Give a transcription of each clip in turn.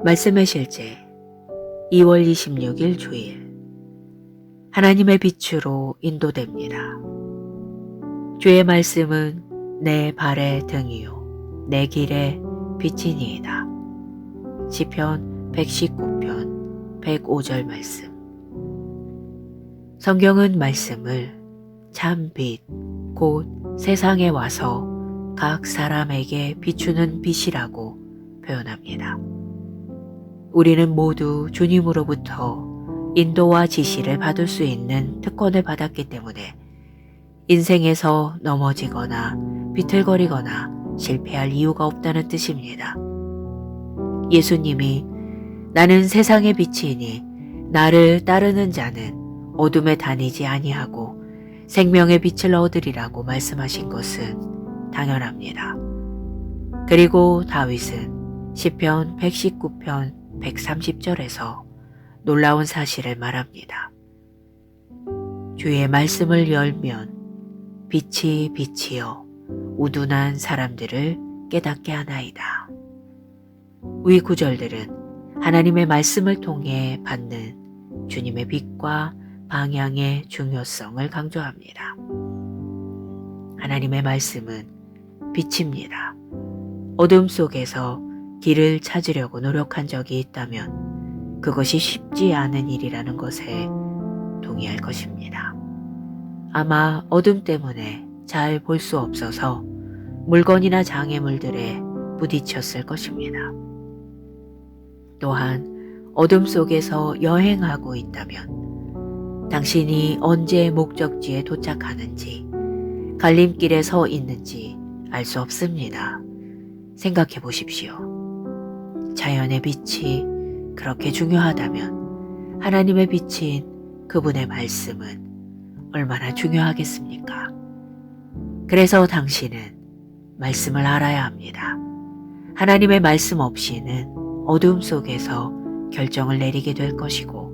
말씀의 실제 2월 26일 주일 하나님의 빛으로 인도됩니다. 주의 말씀은 내 발의 등이요 내 길의 빛이니이다. 시편 119편 105절 말씀. 성경은 말씀을 참 빛, 곧 세상에 와서 각 사람에게 비추는 빛이라고 표현합니다. 우리는 모두 주님으로부터 인도와 지시를 받을 수 있는 특권을 받았기 때문에 인생에서 넘어지거나 비틀거리거나 실패할 이유가 없다는 뜻입니다. 예수님이 나는 세상의 빛이니 나를 따르는 자는 어둠에 다니지 아니하고 생명의 빛을 얻으리라고 말씀하신 것은 당연합니다. 그리고 다윗은 시편 119편 130절에서 놀라운 사실을 말합니다. 주의 말씀을 열면 빛이 빛이여 우둔한 사람들을 깨닫게 하나이다. 위 구절들은 하나님의 말씀을 통해 받는 주님의 빛과 방향의 중요성을 강조합니다. 하나님의 말씀은 빛입니다. 어둠 속에서 길을 찾으려고 노력한 적이 있다면 그것이 쉽지 않은 일이라는 것에 동의할 것입니다. 아마 어둠 때문에 잘 볼 수 없어서 물건이나 장애물들에 부딪혔을 것입니다. 또한 어둠 속에서 여행하고 있다면 당신이 언제 목적지에 도착하는지 갈림길에 서 있는지 알 수 없습니다. 생각해 보십시오. 자연의 빛이 그렇게 중요하다면 하나님의 빛인 그분의 말씀은 얼마나 중요하겠습니까? 그래서 당신은 말씀을 알아야 합니다. 하나님의 말씀 없이는 어둠 속에서 결정을 내리게 될 것이고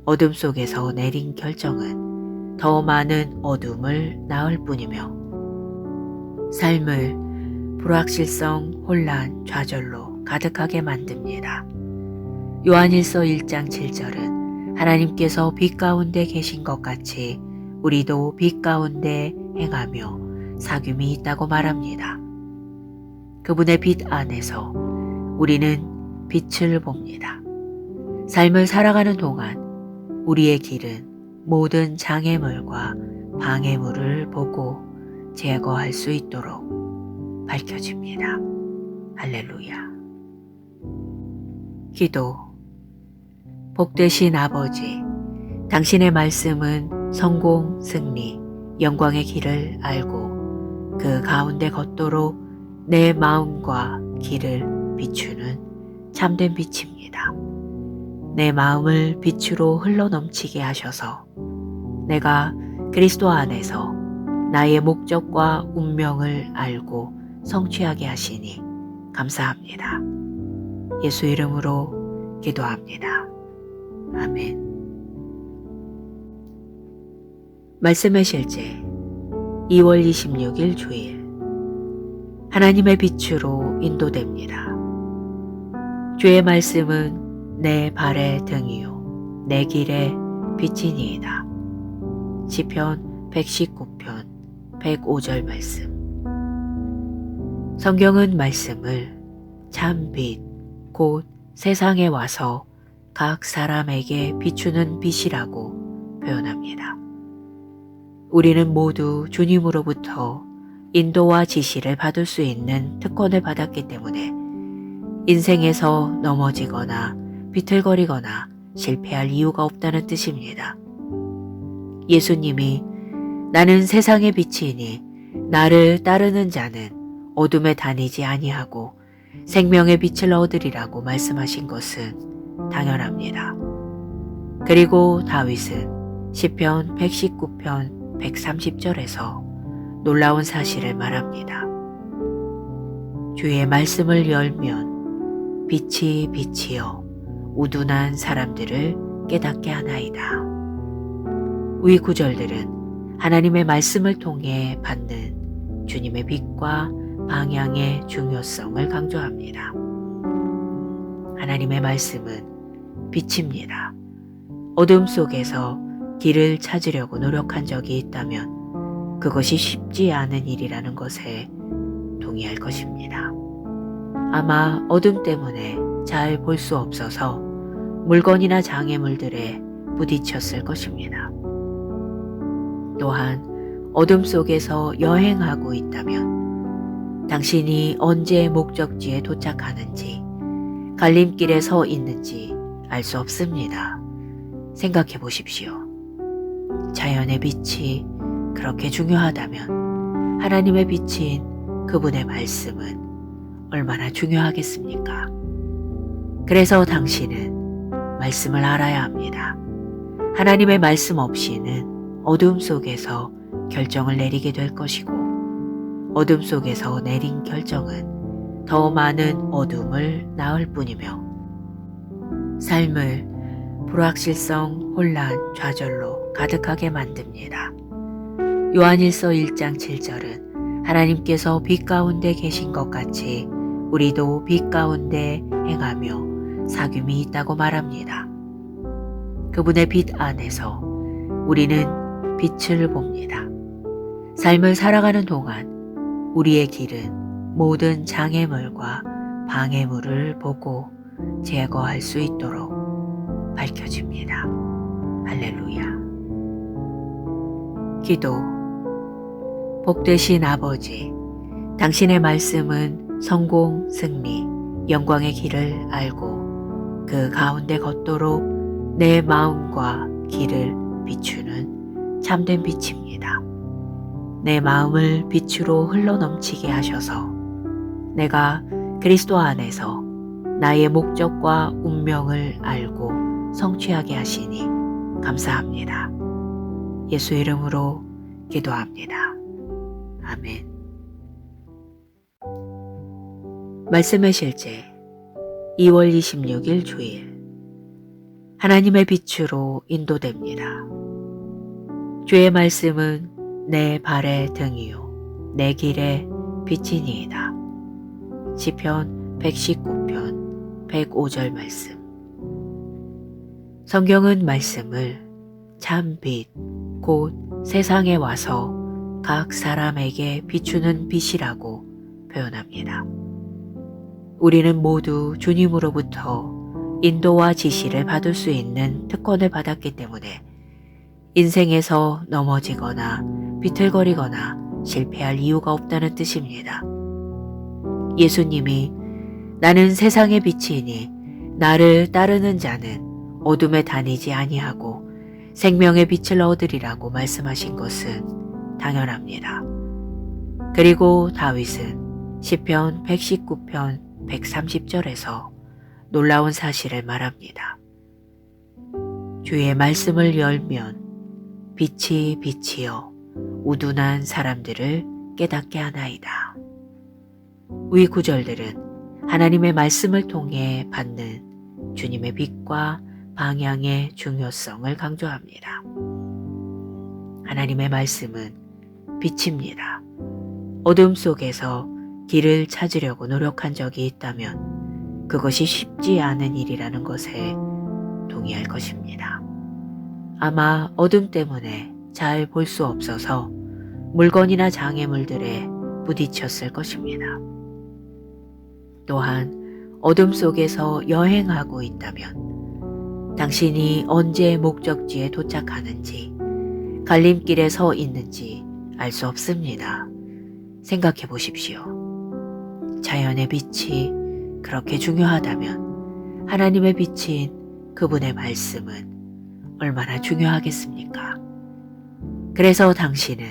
어둠 속에서 내린 결정은 더 많은 어둠을 낳을 뿐이며 삶을 불확실성, 혼란, 좌절로 가득하게 만듭니다. 요한일서 1장 7절은 하나님께서 빛 가운데 계신 것 같이 우리도 빛 가운데 행하며 사귐이 있다고 말합니다. 그분의 빛 안에서 우리는 빛을 봅니다. 삶을 살아가는 동안 우리의 길은 모든 장애물과 방해물을 보고 제거할 수 있도록 밝혀집니다. 할렐루야. 기도. 복되신 아버지, 당신의 말씀은 성공, 승리, 영광의 길을 알고 그 가운데 걷도록 내 마음과 길을 비추는 참된 빛입니다. 내 마음을 빛으로 흘러넘치게 하셔서 내가 그리스도 안에서 나의 목적과 운명을 알고 성취하게 하시니 감사합니다. 예수 이름으로 기도합니다. 아멘. 말씀의 실제 2월 26일 주일 하나님의 빛으로 인도됩니다. 주의 말씀은 내 발의 등이요 내 길의 빛이니이다. 시편 119편 105절 말씀. 성경은 말씀을 참 빛, 곧 세상에 와서 각 사람에게 비추는 빛이라고 표현합니다. 우리는 모두 주님으로부터 인도와 지시를 받을 수 있는 특권을 받았기 때문에 인생에서 넘어지거나 비틀거리거나 실패할 이유가 없다는 뜻입니다. 예수님이 나는 세상의 빛이니 나를 따르는 자는 어둠에 다니지 아니하고 생명의 빛을 얻으리라고 말씀하신 것은 당연합니다. 그리고 다윗은 시편 119편 130절에서 놀라운 사실을 말합니다. 주의 말씀을 열면 빛이 빛이여 우둔한 사람들을 깨닫게 하나이다. 위 구절들은 하나님의 말씀을 통해 받는 주님의 빛과 방향의 중요성을 강조합니다. 하나님의 말씀은 빛입니다. 어둠 속에서 길을 찾으려고 노력한 적이 있다면 그것이 쉽지 않은 일이라는 것에 동의할 것입니다. 아마 어둠 때문에 잘 볼 수 없어서 물건이나 장애물들에 부딪혔을 것입니다. 또한 어둠 속에서 여행하고 있다면 당신이 언제 목적지에 도착하는지, 갈림길에 서 있는지 알 수 없습니다. 생각해 보십시오. 자연의 빛이 그렇게 중요하다면 하나님의 빛인 그분의 말씀은 얼마나 중요하겠습니까? 그래서 당신은 말씀을 알아야 합니다. 하나님의 말씀 없이는 어둠 속에서 결정을 내리게 될 것이고, 어둠 속에서 내린 결정은 더 많은 어둠을 낳을 뿐이며 삶을 불확실성, 혼란, 좌절로 가득하게 만듭니다. 요한일서 1장 7절은 하나님께서 빛 가운데 계신 것 같이 우리도 빛 가운데 행하며 사귐이 있다고 말합니다. 그분의 빛 안에서 우리는 빛을 봅니다. 삶을 살아가는 동안 우리의 길은 모든 장애물과 방해물을 보고 제거할 수 있도록 밝혀집니다. 할렐루야. 기도. 복되신 아버지, 당신의 말씀은 성공, 승리, 영광의 길을 알고 그 가운데 걷도록 내 마음과 길을 비추는 참된 빛입니다. 내 마음을 빛으로 흘러넘치게 하셔서 내가 그리스도 안에서 나의 목적과 운명을 알고 성취하게 하시니 감사합니다. 예수 이름으로 기도합니다. 아멘. 말씀의 실제 2월 26일 주일. 하나님의 빛으로 인도됩니다. 주의 말씀은 내 발의 등이요 내 길의 빛이니이다. 시편 119편 105절 말씀. 성경은 말씀을 참 빛, 곧 세상에 와서 각 사람에게 비추는 빛이라고 표현합니다. 우리는 모두 주님으로부터 인도와 지시를 받을 수 있는 특권을 받았기 때문에 인생에서 넘어지거나 비틀거리거나 실패할 이유가 없다는 뜻입니다. 예수님이 나는 세상의 빛이니 나를 따르는 자는 어둠에 다니지 아니하고 생명의 빛을 얻으리라고 말씀하신 것은 당연합니다. 그리고 다윗은 시편 119편 130절에서 놀라운 사실을 말합니다. 주의 말씀을 열면 빛이 빛이여 우둔한 사람들을 깨닫게 하나이다. 위 구절들은 하나님의 말씀을 통해 받는 주님의 빛과 방향의 중요성을 강조합니다. 하나님의 말씀은 빛입니다. 어둠 속에서 길을 찾으려고 노력한 적이 있다면 그것이 쉽지 않은 일이라는 것에 동의할 것입니다. 아마 어둠 때문에 잘 볼 수 없어서 물건이나 장애물들에 부딪혔을 것입니다. 또한 어둠 속에서 여행하고 있다면 당신이 언제 목적지에 도착하는지, 갈림길에 서 있는지 알 수 없습니다. 생각해 보십시오. 자연의 빛이 그렇게 중요하다면 하나님의 빛인 그분의 말씀은 얼마나 중요하겠습니까? 그래서 당신은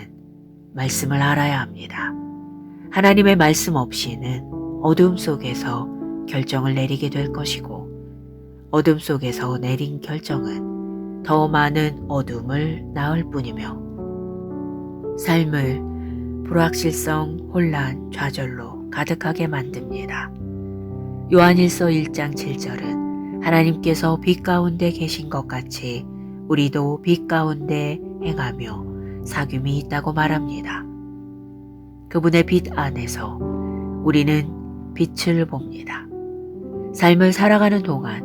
말씀을 알아야 합니다. 하나님의 말씀 없이는 어둠 속에서 결정을 내리게 될 것이고, 어둠 속에서 내린 결정은 더 많은 어둠을 낳을 뿐이며 삶을 불확실성, 혼란, 좌절로 가득하게 만듭니다. 요한일서 1장 7절은 하나님께서 빛 가운데 계신 것 같이 우리도 빛 가운데 행하며 사귐이 있다고 말합니다. 그분의 빛 안에서 우리는 빛을 봅니다. 삶을 살아가는 동안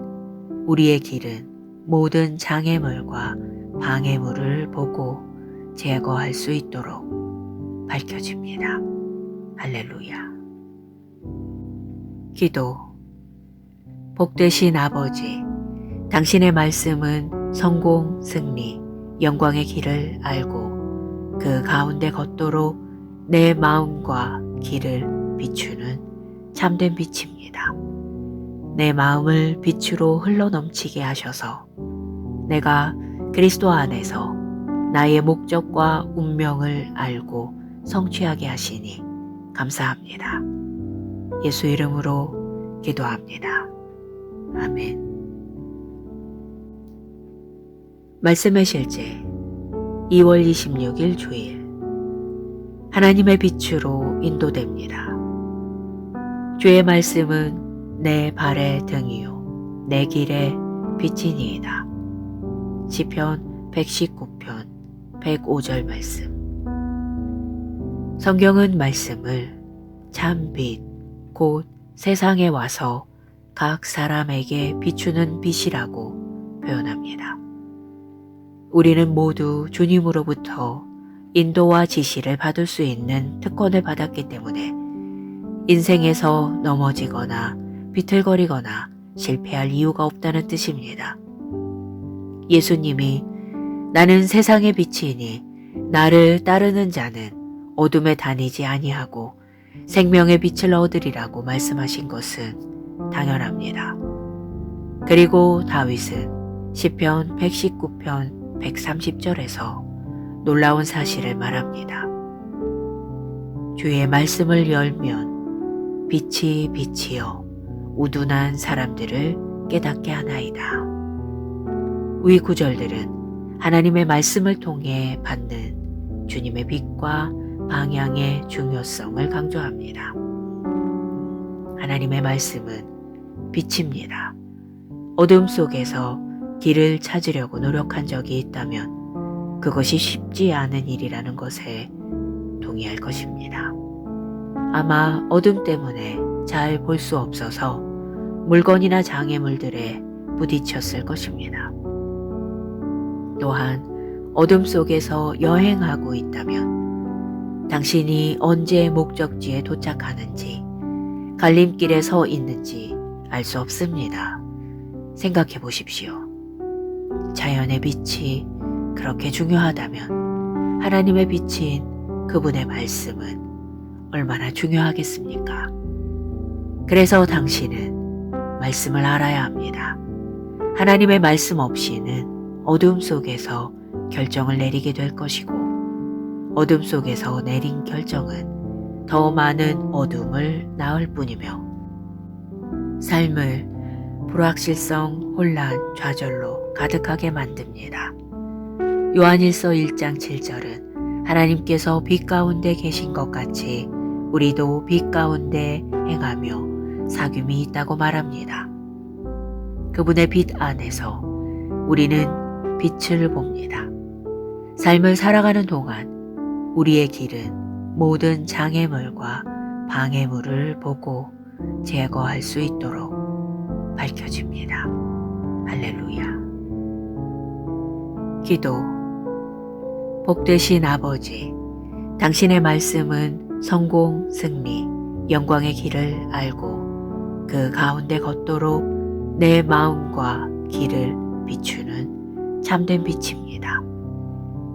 우리의 길은 모든 장애물과 방해물을 보고 제거할 수 있도록 밝혀집니다. 할렐루야. 기도. 복되신 아버지, 당신의 말씀은 성공, 승리, 영광의 길을 알고 그 가운데 걷도록 내 마음과 길을 비추는 참된 빛입니다. 내 마음을 빛으로 흘러넘치게 하셔서 내가 그리스도 안에서 나의 목적과 운명을 알고 성취하게 하시니 감사합니다. 예수 이름으로 기도합니다. 아멘. 말씀의 실제 2월 26일 주일. 하나님의 빛으로 인도됩니다. 주의 말씀은 내 발의 등이요 내 길의 빛이니이다. 시편 119편 105절 말씀. 성경은 말씀을 참 빛, 곧 세상에 와서 각 사람에게 비추는 빛이라고 표현합니다. 우리는 모두 주님으로부터 인도와 지시를 받을 수 있는 특권을 받았기 때문에 인생에서 넘어지거나 비틀거리거나 실패할 이유가 없다는 뜻입니다. 예수님이 나는 세상의 빛이니 나를 따르는 자는 어둠에 다니지 아니하고 생명의 빛을 얻으리라고 말씀하신 것은 당연합니다. 그리고 다윗은 시편 119편 130절에서 놀라운 사실을 말합니다. 주의 말씀을 열면 빛이 빛이여 우둔한 사람들을 깨닫게 하나이다. 위 구절들은 하나님의 말씀을 통해 받는 주님의 빛과 방향의 중요성을 강조합니다. 하나님의 말씀은 빛입니다. 어둠 속에서 길을 찾으려고 노력한 적이 있다면 그것이 쉽지 않은 일이라는 것에 동의할 것입니다. 아마 어둠 때문에 잘 볼 수 없어서 물건이나 장애물들에 부딪혔을 것입니다. 또한 어둠 속에서 여행하고 있다면 당신이 언제 목적지에 도착하는지 갈림길에 서 있는지 알 수 없습니다. 생각해 보십시오. 자연의 빛이 그렇게 중요하다면 하나님의 빛인 그분의 말씀은 얼마나 중요하겠습니까? 그래서 당신은 말씀을 알아야 합니다. 하나님의 말씀 없이는 어둠 속에서 결정을 내리게 될 것이고 어둠 속에서 내린 결정은 더 많은 어둠을 낳을 뿐이며 삶을 불확실성, 혼란, 좌절로 가득하게 만듭니다. 요한일서 1장 7절은 하나님께서 빛 가운데 계신 것 같이 우리도 빛 가운데 행하며 사귐이 있다고 말합니다. 그분의 빛 안에서 우리는 빛을 봅니다. 삶을 살아가는 동안 우리의 길은 모든 장애물과 방해물을 보고 제거할 수 있도록 밝혀집니다. 할렐루야. 기도. 복되신 아버지, 당신의 말씀은 성공, 승리, 영광의 길을 알고 그 가운데 걷도록 내 마음과 길을 비추는 참된 빛입니다.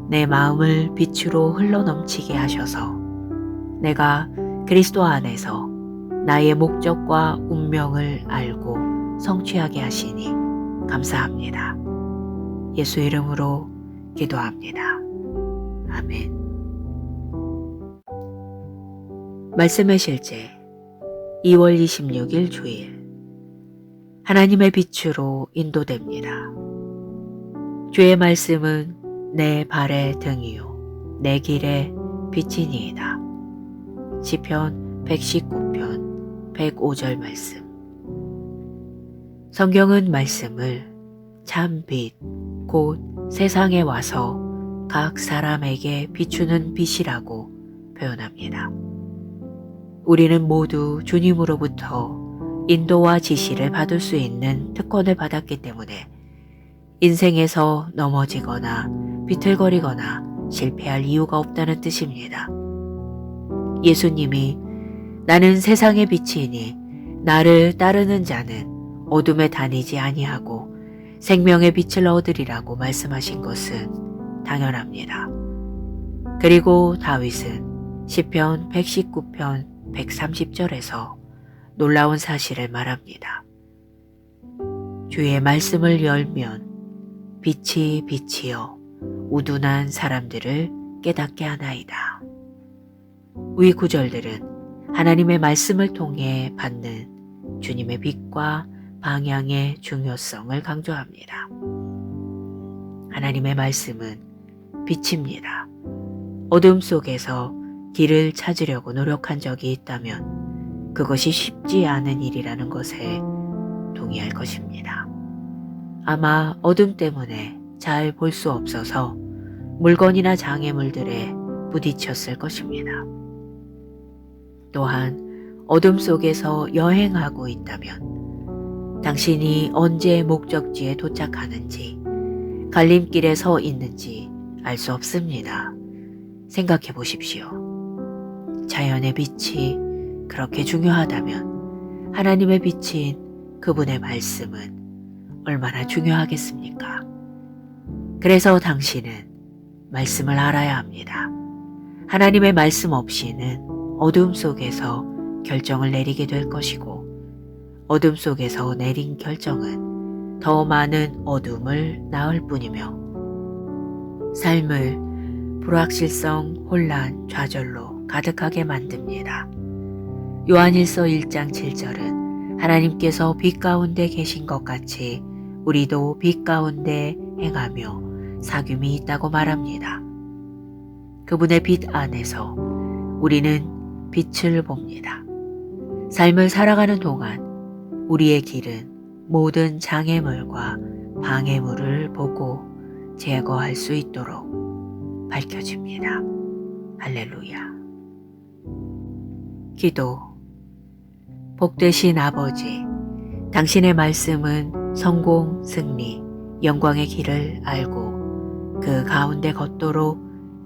내 마음을 빛으로 흘러넘치게 하셔서 내가 그리스도 안에서 나의 목적과 운명을 알고 성취하게 하시니 감사합니다. 예수 이름으로 기도합니다. 아멘. 말씀의 실제 2월 26일 주일. 하나님의 빛으로 인도됩니다. 주의 말씀은 내 발의 등이요 내 길의 빛이니이다. 시편 119편 105절 말씀. 성경은 말씀을 참 빛, 곧 세상에 와서 각 사람에게 비추는 빛이라고 표현합니다. 우리는 모두 주님으로부터 인도와 지시를 받을 수 있는 특권을 받았기 때문에 인생에서 넘어지거나 비틀거리거나 실패할 이유가 없다는 뜻입니다. 예수님이 나는 세상의 빛이니 나를 따르는 자는 어둠에 다니지 아니하고 생명의 빛을 얻으리라고 말씀하신 것은 당연합니다. 그리고 다윗은 시편 119편 130절에서 놀라운 사실을 말합니다. 주의 말씀을 열면 빛이 빛이여 우둔한 사람들을 깨닫게 하나이다. 위 구절들은 하나님의 말씀을 통해 받는 주님의 빛과 방향의 중요성을 강조합니다. 하나님의 말씀은 빛입니다. 어둠 속에서 길을 찾으려고 노력한 적이 있다면 그것이 쉽지 않은 일이라는 것에 동의할 것입니다. 아마 어둠 때문에 잘 볼 수 없어서 물건이나 장애물들에 부딪혔을 것입니다. 또한 어둠 속에서 여행하고 있다면 당신이 언제 목적지에 도착하는지 갈림길에 서 있는지 알 수 없습니다. 생각해 보십시오. 자연의 빛이 그렇게 중요하다면 하나님의 빛인 그분의 말씀은 얼마나 중요하겠습니까? 그래서 당신은 말씀을 알아야 합니다. 하나님의 말씀 없이는 어둠 속에서 결정을 내리게 될 것이고 어둠 속에서 내린 결정은 더 많은 어둠을 낳을 뿐이며 삶을 불확실성, 혼란, 좌절로 가득하게 만듭니다. 요한일서 1장 7절은 하나님께서 빛 가운데 계신 것 같이 우리도 빛 가운데 행하며 사귐이 있다고 말합니다. 그분의 빛 안에서 우리는 빛을 봅니다. 삶을 살아가는 동안 우리의 길은 모든 장애물과 방해물을 보고 제거할 수 있도록 밝혀집니다. 할렐루야. 기도. 복되신 아버지, 당신의 말씀은 성공, 승리, 영광의 길을 알고 그 가운데 걷도록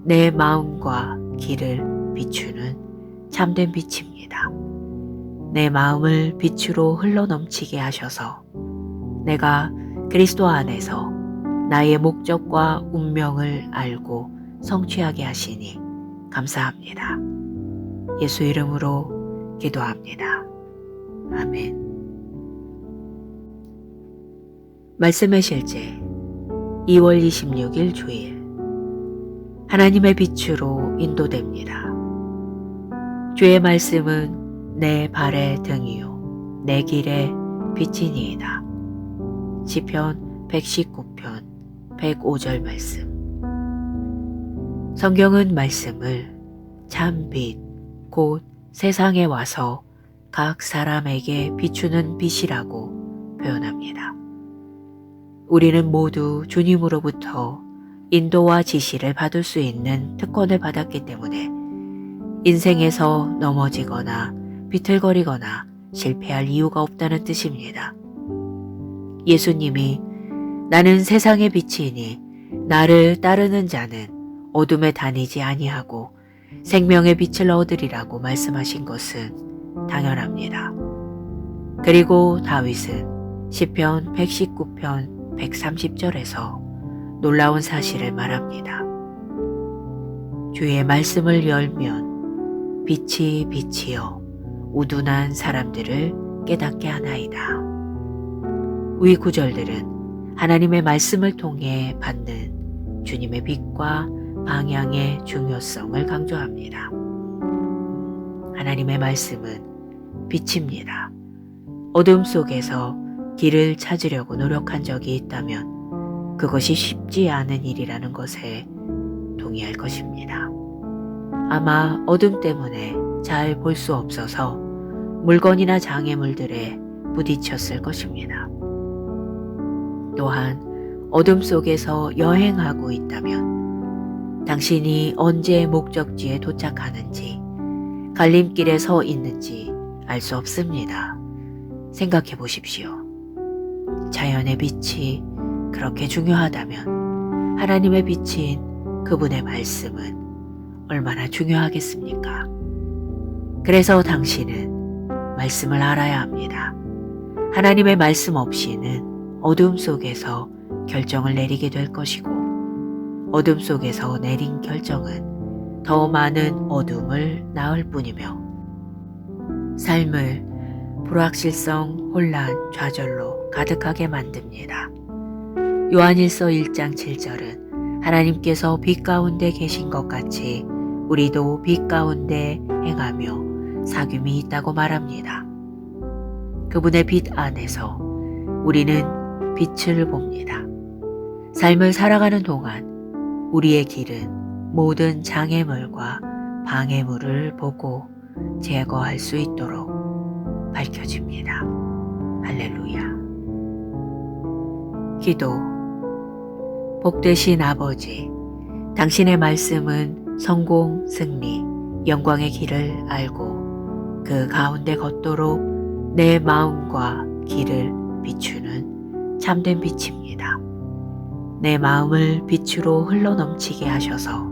내 마음과 길을 비추는 참된 빛입니다. 내 마음을 빛으로 흘러넘치게 하셔서 내가 그리스도 안에서 나의 목적과 운명을 알고 성취하게 하시니 감사합니다. 예수 이름으로 기도합니다. 아멘. 말씀의 실제 2월 26일 주일. 하나님의 빛으로 인도됩니다. 주의 말씀은 내 발의 등이요 내 길의 빛이니이다. 시편 119편 105절 말씀. 성경은 말씀을 참 빛, 곧 세상에 와서 각 사람에게 비추는 빛이라고 표현합니다. 우리는 모두 주님으로부터 인도와 지시를 받을 수 있는 특권을 받았기 때문에 인생에서 넘어지거나 비틀거리거나 실패할 이유가 없다는 뜻입니다. 예수님이 나는 세상의 빛이니 나를 따르는 자는 어둠에 다니지 아니하고 생명의 빛을 얻으리라고 말씀하신 것은 당연합니다. 그리고 다윗은 시편 119편 130절에서 놀라운 사실을 말합니다. 주의 말씀을 열면 빛이 빛이여 우둔한 사람들을 깨닫게 하나이다. 위 구절들은 하나님의 말씀을 통해 받는 주님의 빛과 방향의 중요성을 강조합니다. 하나님의 말씀은 빛입니다. 어둠 속에서 길을 찾으려고 노력한 적이 있다면 그것이 쉽지 않은 일이라는 것에 동의할 것입니다. 아마 어둠 때문에 잘 볼 수 없어서 물건이나 장애물들에 부딪혔을 것입니다. 또한 어둠 속에서 여행하고 있다면 당신이 언제 목적지에 도착하는지 갈림길에 서 있는지 알 수 없습니다. 생각해 보십시오. 자연의 빛이 그렇게 중요하다면 하나님의 빛인 그분의 말씀은 얼마나 중요하겠습니까? 그래서 당신은 말씀을 알아야 합니다. 하나님의 말씀 없이는 어둠 속에서 결정을 내리게 될 것이고, 어둠 속에서 내린 결정은 더 많은 어둠을 낳을 뿐이며 삶을 불확실성, 혼란, 좌절로 가득하게 만듭니다. 요한일서 1장 7절은 하나님께서 빛 가운데 계신 것 같이 우리도 빛 가운데 행하며 사귐이 있다고 말합니다. 그분의 빛 안에서 우리는 빛을 봅니다. 삶을 살아가는 동안 우리의 길은 모든 장애물과 방해물을 보고 제거할 수 있도록 밝혀집니다. 할렐루야. 기도. 복되신 아버지, 당신의 말씀은 성공, 승리, 영광의 길을 알고 그 가운데 걷도록 내 마음과 길을 비추는 참된 빛입니다. 내 마음을 빛으로 흘러넘치게 하셔서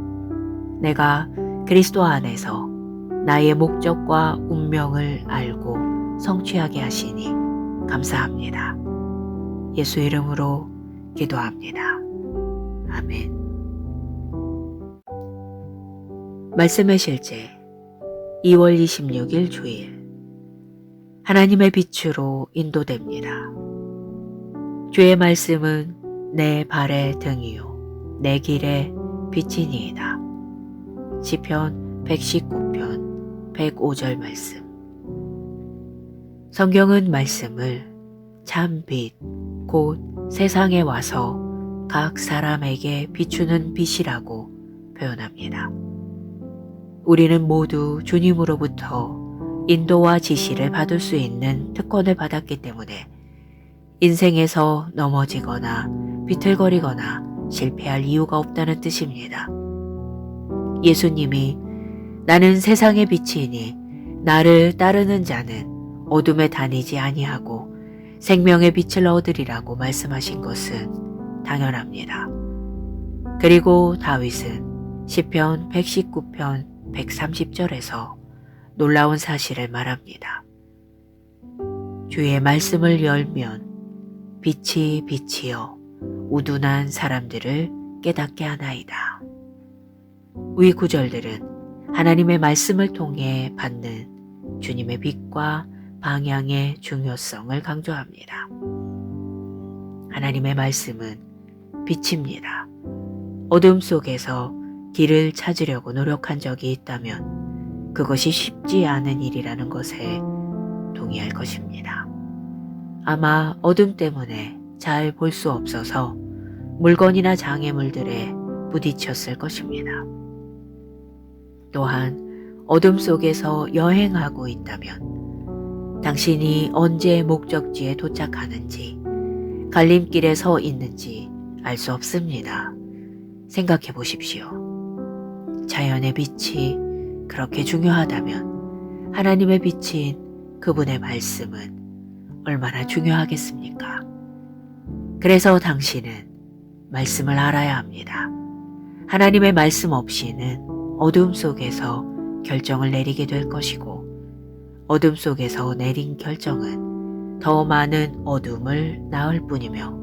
내가 그리스도 안에서 나의 목적과 운명을 알고 성취하게 하시니 감사합니다. 예수 이름으로 기도합니다. 아멘. 말씀의 실제 2월 26일 주일. 하나님의 빛으로 인도됩니다. 주의 말씀은 내 발의 등이요 내 길의 빛이니이다. 시편 119편 105절 말씀. 성경은 말씀을 참 빛, 곧 세상에 와서 각 사람에게 비추는 빛이라고 표현합니다. 우리는 모두 주님으로부터 인도와 지시를 받을 수 있는 특권을 받았기 때문에 인생에서 넘어지거나 비틀거리거나 실패할 이유가 없다는 뜻입니다. 예수님이 나는 세상의 빛이니 나를 따르는 자는 어둠에 다니지 아니하고 생명의 빛을 얻으리라고 말씀하신 것은 당연합니다. 그리고 다윗은 시편 119편 130절에서 놀라운 사실을 말합니다. 주의 말씀을 열면 빛이 빛이여 우둔한 사람들을 깨닫게 하나이다. 위 구절들은 하나님의 말씀을 통해 받는 주님의 빛과 방향의 중요성을 강조합니다. 하나님의 말씀은 빛입니다. 어둠 속에서 길을 찾으려고 노력한 적이 있다면 그것이 쉽지 않은 일이라는 것에 동의할 것입니다. 아마 어둠 때문에 잘 볼 수 없어서 물건이나 장애물들에 부딪혔을 것입니다. 또한 어둠 속에서 여행하고 있다면 당신이 언제 목적지에 도착하는지, 갈림길에 서 있는지 알 수 없습니다. 생각해 보십시오. 자연의 빛이 그렇게 중요하다면 하나님의 빛인 그분의 말씀은 얼마나 중요하겠습니까? 그래서 당신은 말씀을 알아야 합니다. 하나님의 말씀 없이는 어둠 속에서 결정을 내리게 될 것이고, 어둠 속에서 내린 결정은 더 많은 어둠을 낳을 뿐이며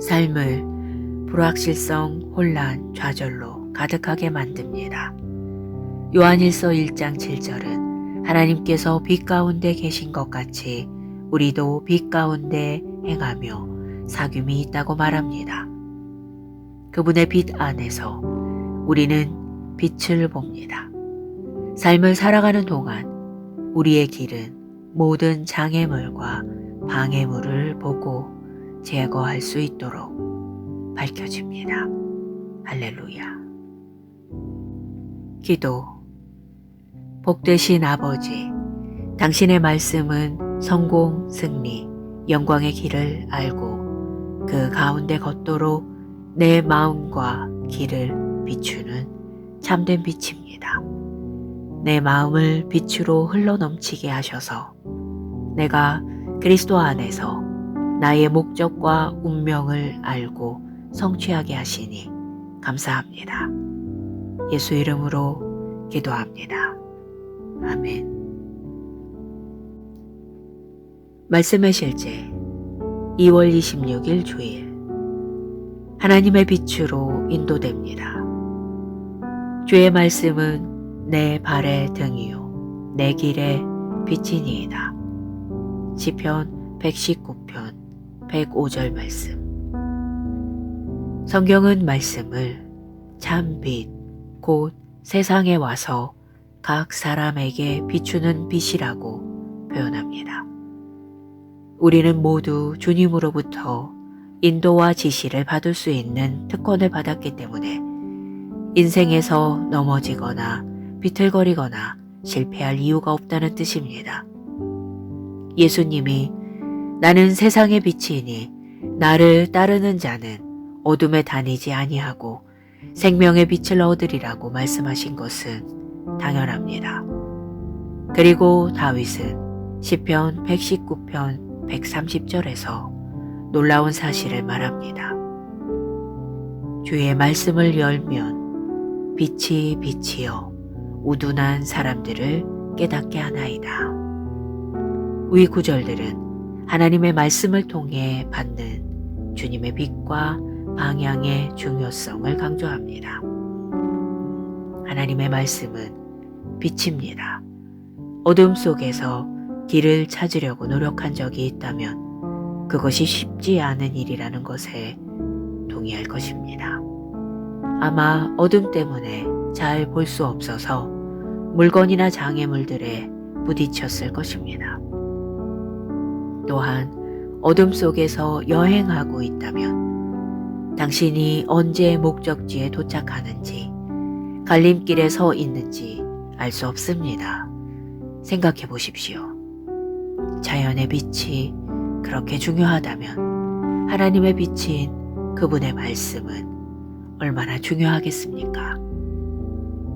삶을 불확실성, 혼란, 좌절로 가득하게 만듭니다. 요한일서 1장 7절은 하나님께서 빛 가운데 계신 것 같이 우리도 빛 가운데 행하며 사귐이 있다고 말합니다. 그분의 빛 안에서 우리는 빛을 봅니다. 삶을 살아가는 동안 우리의 길은 모든 장애물과 방해물을 보고 제거할 수 있도록 밝혀집니다. 할렐루야. 기도. 복되신 아버지, 당신의 말씀은 성공, 승리, 영광의 길을 알고 그 가운데 걷도록 내 마음과 길을 비추는 참된 빛입니다. 내 마음을 빛으로 흘러넘치게 하셔서 내가 그리스도 안에서 나의 목적과 운명을 알고 성취하게 하시니 감사합니다. 예수 이름으로 기도합니다. 아멘. 말씀의 실제 2월 26일 주일 하나님의 빛으로 인도됩니다. 주의 말씀은 내 발의 등이요 내 길의 빛이니이다. 시편 119편 105절 말씀. 성경은 말씀을 참 빛, 곧 세상에 와서 각 사람에게 비추는 빛이라고 표현합니다. 우리는 모두 주님으로부터 인도와 지시를 받을 수 있는 특권을 받았기 때문에 인생에서 넘어지거나 비틀거리거나 실패할 이유가 없다는 뜻입니다. 예수님이 나는 세상의 빛이니 나를 따르는 자는 어둠에 다니지 아니하고 생명의 빛을 얻으리라고 말씀하신 것은 당연합니다. 그리고 다윗은 시편 119편 130절에서 놀라운 사실을 말합니다. 주의 말씀을 열면 빛이 빛이여 우둔한 사람들을 깨닫게 하나이다. 위 구절들은 하나님의 말씀을 통해 받는 주님의 빛과 방향의 중요성을 강조합니다. 하나님의 말씀은 빛입니다. 어둠 속에서 길을 찾으려고 노력한 적이 있다면 그것이 쉽지 않은 일이라는 것에 동의할 것입니다. 아마 어둠 때문에 잘 볼 수 없어서 물건이나 장애물들에 부딪혔을 것입니다. 또한 어둠 속에서 여행하고 있다면 당신이 언제 목적지에 도착하는지 갈림길에 서 있는지 알 수 없습니다. 생각해 보십시오. 자연의 빛이 그렇게 중요하다면 하나님의 빛인 그분의 말씀은 얼마나 중요하겠습니까?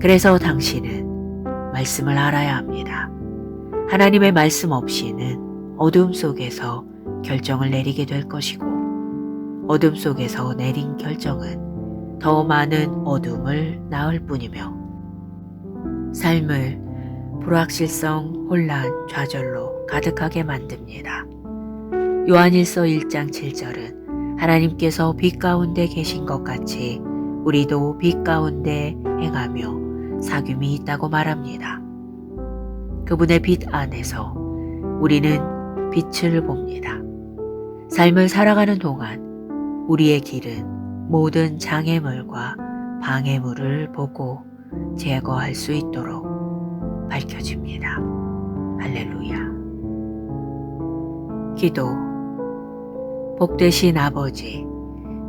그래서 당신은 말씀을 알아야 합니다. 하나님의 말씀 없이는 어둠 속에서 결정을 내리게 될 것이고 어둠 속에서 내린 결정은 더 많은 어둠을 낳을 뿐이며 삶을 불확실성, 혼란, 좌절로 가득하게 만듭니다. 요한일서 1장 7절은 하나님께서 빛 가운데 계신 것 같이 우리도 빛 가운데 행하며 사귐이 있다고 말합니다. 그분의 빛 안에서 우리는 빛을 봅니다. 삶을 살아가는 동안 우리의 길은 모든 장애물과 방해물을 보고 제거할 수 있도록 밝혀집니다. 할렐루야. 기도. 복되신 아버지,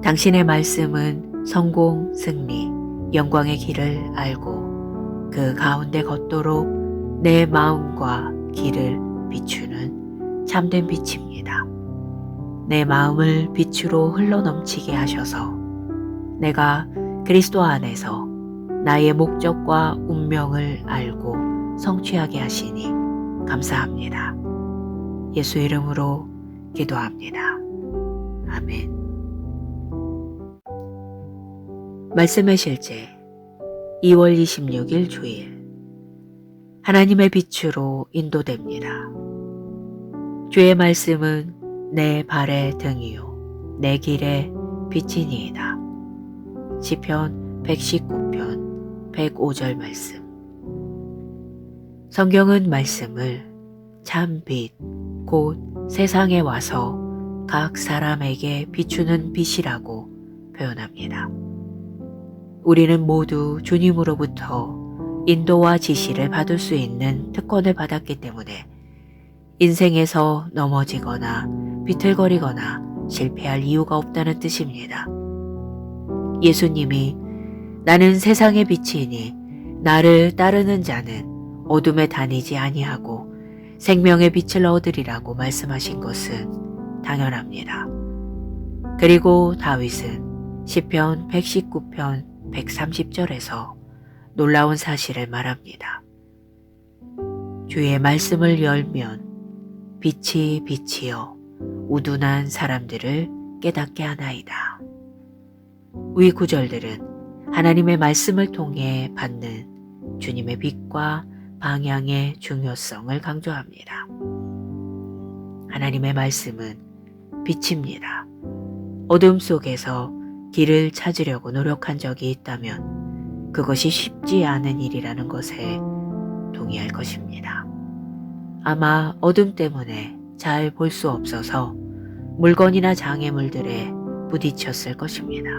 당신의 말씀은 성공, 승리, 영광의 길을 알고 그 가운데 걷도록 내 마음과 길을 비추는 참된 빛입니다. 내 마음을 빛으로 흘러넘치게 하셔서 내가 그리스도 안에서 나의 목적과 운명을 알고 성취하게 하시니 감사합니다. 예수 이름으로 기도합니다. 아멘. 말씀의 실제 2월 26일 주일 하나님의 빛으로 인도됩니다. 주의 말씀은 내 발의 등이요 내 길의 빛이니이다. 시편 119편 105절 말씀. 성경은 말씀을 참 빛, 곧 세상에 와서 각 사람에게 비추는 빛이라고 표현합니다. 우리는 모두 주님으로부터 인도와 지시를 받을 수 있는 특권을 받았기 때문에 인생에서 넘어지거나 비틀거리거나 실패할 이유가 없다는 뜻입니다. 예수님이 나는 세상의 빛이니 나를 따르는 자는 어둠에 다니지 아니하고 생명의 빛을 얻으리라고 말씀하신 것은 당연합니다. 그리고 다윗은 시편 119편 130절에서 놀라운 사실을 말합니다. 주의 말씀을 열면 빛이 빛이여 우둔한 사람들을 깨닫게 하나이다. 위 구절들은 하나님의 말씀을 통해 받는 주님의 빛과 방향의 중요성을 강조합니다. 하나님의 말씀은 빛입니다. 어둠 속에서 길을 찾으려고 노력한 적이 있다면 그것이 쉽지 않은 일이라는 것에 동의할 것입니다. 아마 어둠 때문에 잘 볼 수 없어서 물건이나 장애물들에 부딪혔을 것입니다.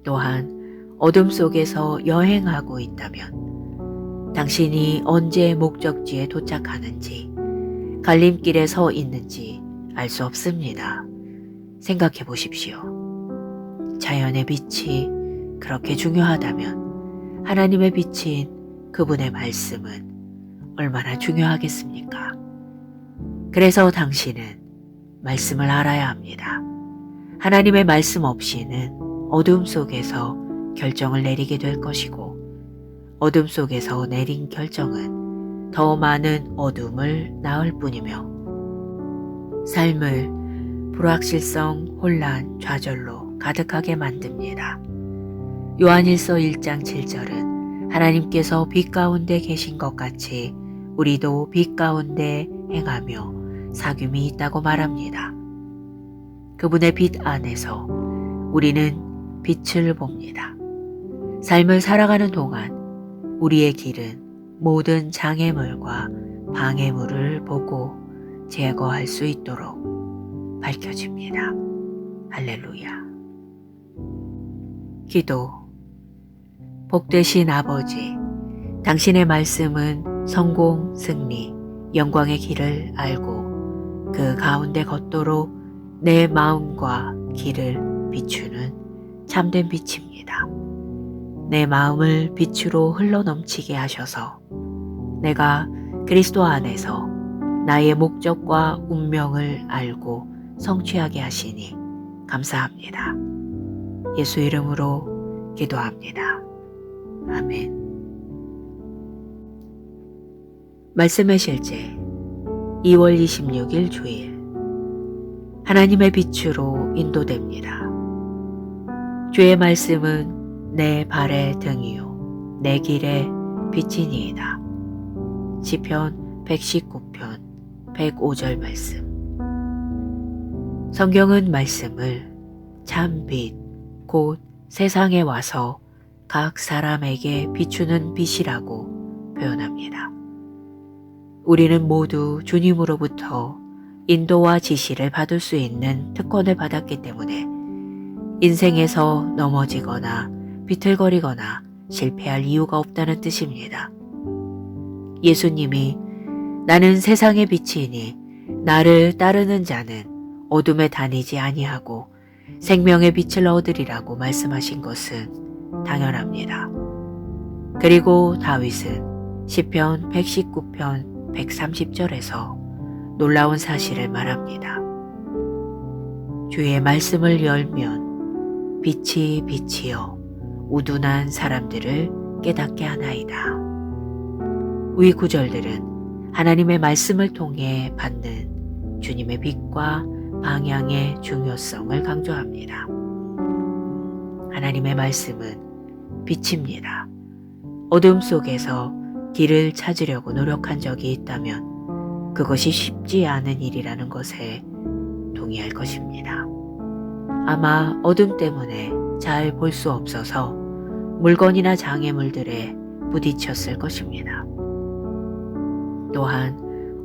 또한 어둠 속에서 여행하고 있다면 당신이 언제 목적지에 도착하는지, 갈림길에 서 있는지 알 수 없습니다. 생각해 보십시오. 자연의 빛이 그렇게 중요하다면 하나님의 빛인 그분의 말씀은 얼마나 중요하겠습니까? 그래서 당신은 말씀을 알아야 합니다. 하나님의 말씀 없이는 어둠 속에서 결정을 내리게 될 것이고, 어둠 속에서 내린 결정은 더 많은 어둠을 낳을 뿐이며 삶을 불확실성, 혼란, 좌절로 가득하게 만듭니다. 요한일서 1장 7절은 하나님께서 빛 가운데 계신 것 같이 우리도 빛 가운데 행하며 사귐이 있다고 말합니다. 그분의 빛 안에서 우리는 빛을 봅니다. 삶을 살아가는 동안 우리의 길은 모든 장애물과 방해물을 보고 제거할 수 있도록 밝혀집니다. 할렐루야. 기도. 복되신 아버지, 당신의 말씀은 성공, 승리, 영광의 길을 알고 그 가운데 걷도록 내 마음과 길을 비추는 참된 빛입니다. 내 마음을 빛으로 흘러넘치게 하셔서 내가 그리스도 안에서 나의 목적과 운명을 알고 성취하게 하시니 감사합니다. 예수 이름으로 기도합니다. 아멘. 말씀의 실제 2월 26일 주일. 하나님의 빛으로 인도됩니다. 주의 말씀은 내 발의 등이요 내 길의 빛이니이다. 시편 119편 105절 말씀. 성경은 말씀을 참 빛, 곧 세상에 와서 각 사람에게 비추는 빛이라고 표현합니다. 우리는 모두 주님으로부터 인도와 지시를 받을 수 있는 특권을 받았기 때문에 인생에서 넘어지거나 비틀거리거나 실패할 이유가 없다는 뜻입니다. 예수님이 나는 세상의 빛이니 나를 따르는 자는 어둠에 다니지 아니하고 생명의 빛을 얻으리라고 말씀하신 것은 당연합니다. 그리고 다윗은 시편 119편 130절에서 놀라운 사실을 말합니다. 주의 말씀을 열면 빛이 빛이여 우둔한 사람들을 깨닫게 하나이다. 위 구절들은 하나님의 말씀을 통해 받는 주님의 빛과 방향의 중요성을 강조합니다. 하나님의 말씀은 빛입니다. 어둠 속에서 길을 찾으려고 노력한 적이 있다면 그것이 쉽지 않은 일이라는 것에 동의할 것입니다. 아마 어둠 때문에 잘 볼 수 없어서 물건이나 장애물들에 부딪혔을 것입니다. 또한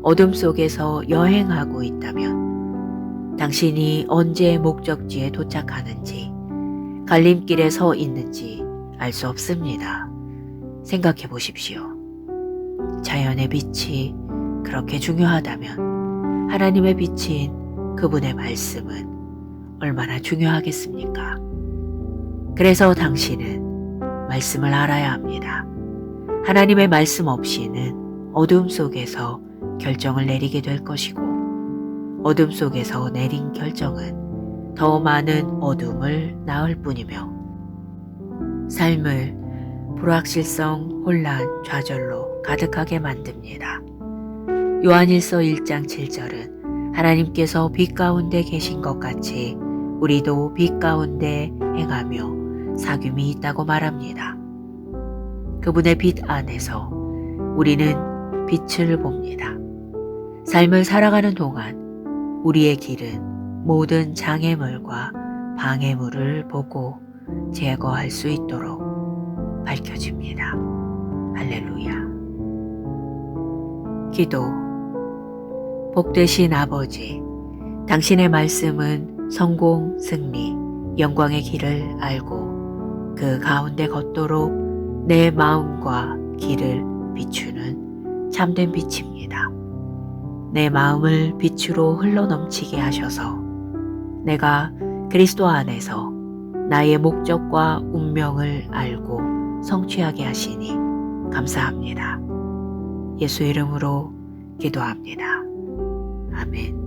어둠 속에서 여행하고 있다면 당신이 언제 목적지에 도착하는지, 갈림길에 서 있는지 알 수 없습니다. 생각해 보십시오. 자연의 빛이 그렇게 중요하다면 하나님의 빛인 그분의 말씀은 얼마나 중요하겠습니까? 그래서 당신은 말씀을 알아야 합니다. 하나님의 말씀 없이는 어둠 속에서 결정을 내리게 될 것이고, 어둠 속에서 내린 결정은 더 많은 어둠을 낳을 뿐이며 삶을 불확실성, 혼란, 좌절로 가득하게 만듭니다. 요한일서 1장 7절은 하나님께서 빛 가운데 계신 것 같이 우리도 빛 가운데 행하며 사귐이 있다고 말합니다. 그분의 빛 안에서 우리는 빛을 봅니다. 삶을 살아가는 동안 우리의 길은 모든 장애물과 방해물을 보고 제거할 수 있도록 밝혀집니다. 할렐루야. 기도. 복되신 아버지, 당신의 말씀은 성공, 승리, 영광의 길을 알고 그 가운데 걷도록 내 마음과 길을 비추는 참된 빛입니다. 내 마음을 빛으로 흘러넘치게 하셔서 내가 그리스도 안에서 나의 목적과 운명을 알고 성취하게 하시니 감사합니다. 예수 이름으로 기도합니다. 아멘.